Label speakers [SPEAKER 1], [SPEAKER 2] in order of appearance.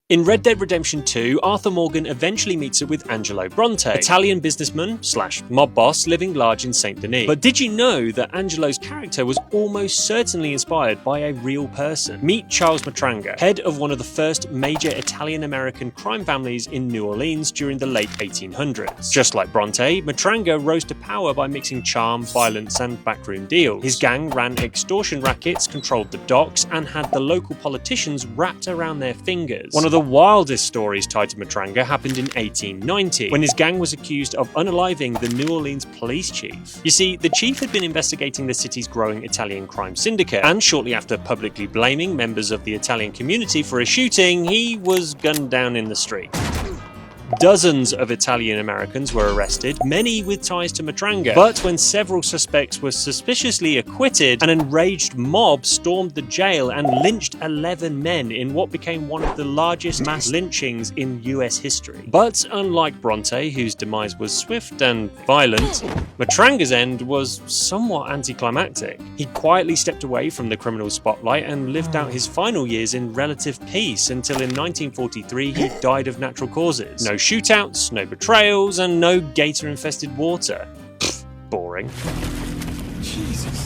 [SPEAKER 1] In Red Dead Redemption 2, Arthur Morgan eventually meets up with Angelo Bronte, Italian businessman / mob boss living large in Saint Denis. But did you know that Angelo's character was almost certainly inspired by a real person? Meet Charles Matranga, head of one of the first major Italian-American crime families in New Orleans during the late 1800s. Just like Bronte, Matranga rose to power by mixing charm, violence, and backroom deals. His gang ran extortion rackets, controlled the docks, and had the local politicians wrapped around their fingers. One of the wildest stories tied to Matranga happened in 1890, when his gang was accused of unaliving the New Orleans police chief. You see, the chief had been investigating the city's growing Italian crime syndicate, and shortly after publicly blaming members of the Italian community for a shooting, he was gunned down in the street. Dozens of Italian Americans were arrested, many with ties to Matranga. But when several suspects were suspiciously acquitted, an enraged mob stormed the jail and lynched 11 men in what became one of the largest mass lynchings in US history. But unlike Bronte, whose demise was swift and violent, Matranga's end was somewhat anticlimactic. He quietly stepped away from the criminal spotlight and lived out his final years in relative peace until in 1943 he died of natural causes. No shootouts, no betrayals, and no gator-infested water. Pfft, boring.
[SPEAKER 2] Jesus.